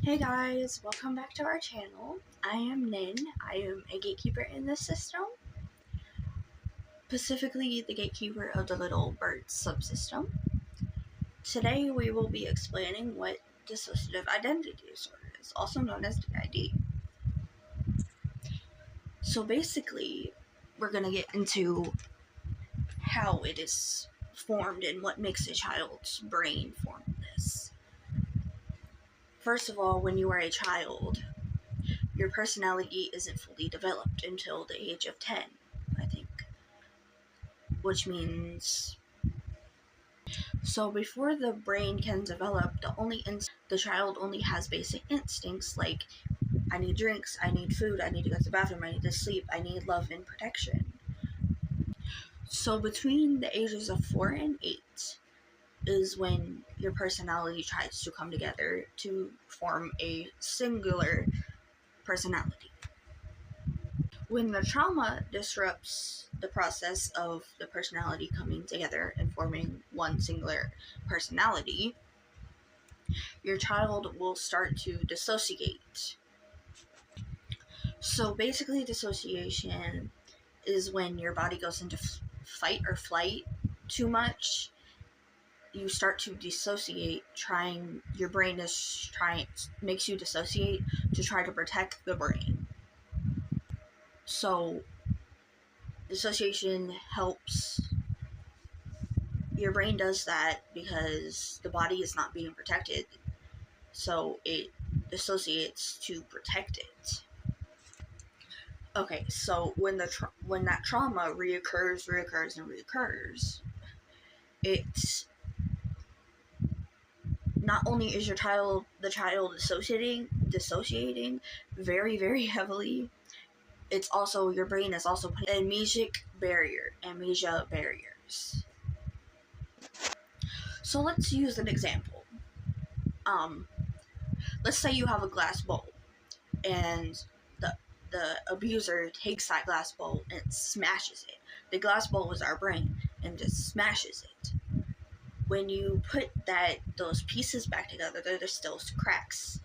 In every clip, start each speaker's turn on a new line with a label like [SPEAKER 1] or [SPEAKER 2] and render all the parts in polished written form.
[SPEAKER 1] Hey guys, welcome back to our channel. I am Nin. I am a gatekeeper in this system, specifically the gatekeeper of the Little Bird subsystem. Today we will be explaining what dissociative identity disorder is, also known as DID. So basically, we're going to get into how it is formed and what makes a child's brain form this. First of all, when you are a child, your personality isn't fully developed until the age of 10, I think. Which means, so before the brain can develop, the child only has basic instincts like, I need drinks, I need food, I need to go to the bathroom, I need to sleep, I need love and protection. So between the ages of 4 and 8 is when your personality tries to come together to form a singular personality. When the trauma disrupts the process of the personality coming together and forming one singular personality, your child will start to dissociate. So basically, dissociation is when your body goes into fight or flight too much. You start to dissociate, your brain makes you dissociate to try to protect the brain. So dissociation helps. Your brain does that because the body is not being protected, so it dissociates to protect it. Okay, so when that trauma reoccurs, it's not only is the child dissociating very, very heavily, it's also, your brain is also putting amnesia barriers. So let's use an example. Let's say you have a glass bowl, and the abuser takes that glass bowl and smashes it. The glass bowl is our brain and just smashes it. When you put those pieces back together, there's still cracks.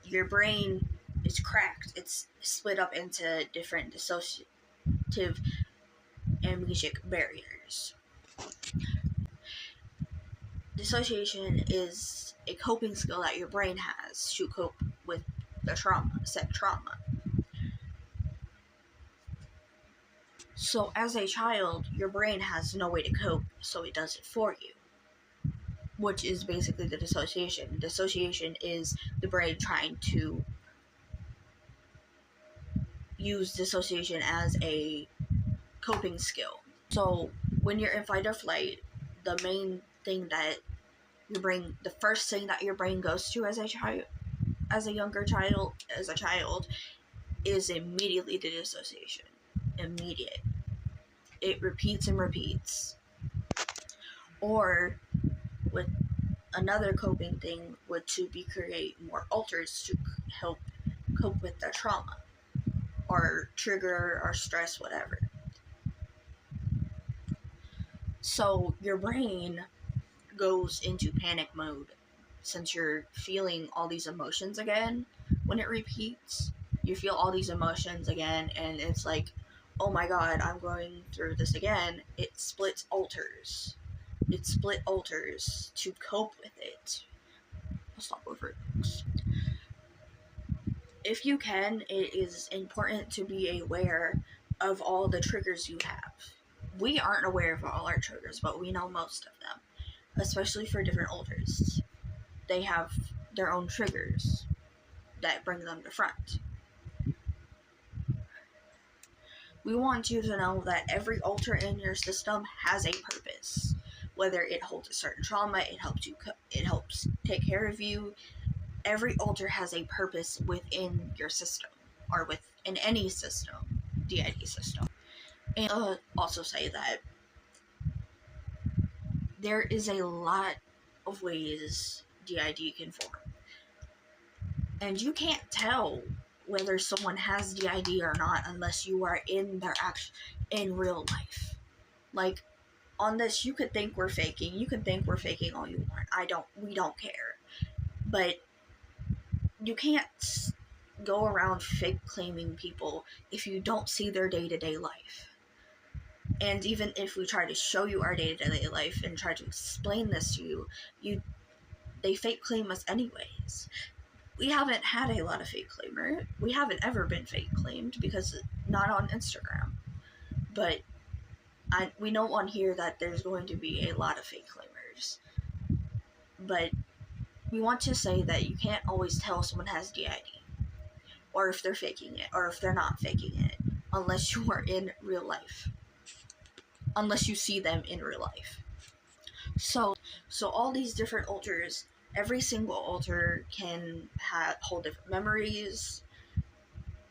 [SPEAKER 1] Your brain is cracked. It's split up into different dissociative amnesic barriers. Dissociation is a coping skill that your brain has to cope with the said trauma. So as a child, your brain has no way to cope, so it does it for you, which is basically the dissociation. Dissociation is the brain trying to use dissociation as a coping skill. So when you're in fight or flight, the main thing that the first thing that your brain goes to as a child, is immediately the dissociation. Immediate. It repeats and repeats. Or with another coping thing would to be create more alters to help cope with the trauma or trigger or stress, whatever. So your brain goes into panic mode since you're feeling all these emotions again. When it repeats, you feel all these emotions again, and it's like, oh my god, I'm going through this again. It split alters to cope with it. I'll stop over it. If you can, it is important to be aware of all the triggers you have. We aren't aware of all our triggers, but we know most of them, especially for different alters. They have their own triggers that bring them to front. We want you to know that every alter in your system has a purpose. Whether it holds a certain trauma, it helps take care of you. Every alter has a purpose within your system, or within any system, DID system. And I'll also say that there is a lot of ways DID can form. And you can't tell whether someone has DID or not unless you are in real life. Like, on this, you could think we're faking. You can think we're faking all you want. We don't care. But you can't go around fake claiming people if you don't see their day-to-day life. And even if we try to show you our day-to-day life and try to explain this to you, they fake claim us anyways. We haven't had a lot of fake claimers. We haven't ever been fake claimed, because not on Instagram. But we know on here that there's going to be a lot of fake claimers. But we want to say that you can't always tell someone has DID, or if they're faking it, or if they're not faking it, unless you are in real life. Unless you see them in real life. So all these different alters, every single alter can hold different memories,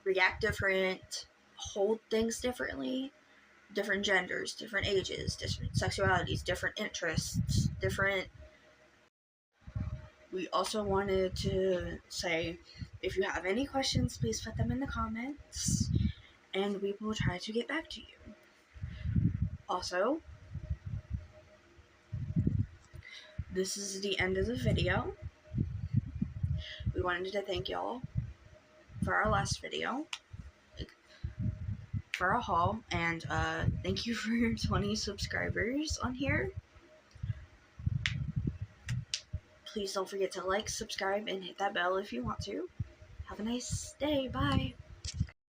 [SPEAKER 1] react different, hold things differently, different genders, different ages, different sexualities, different interests, different. We also wanted to say, if you have any questions, please put them in the comments, and we will try to get back to you. Also, this is the end of the video. We wanted to thank y'all for our last video, for a haul, and thank you for your 20 subscribers on here. Please don't forget to like, subscribe, and hit that bell if you want to. Have a nice day. Bye.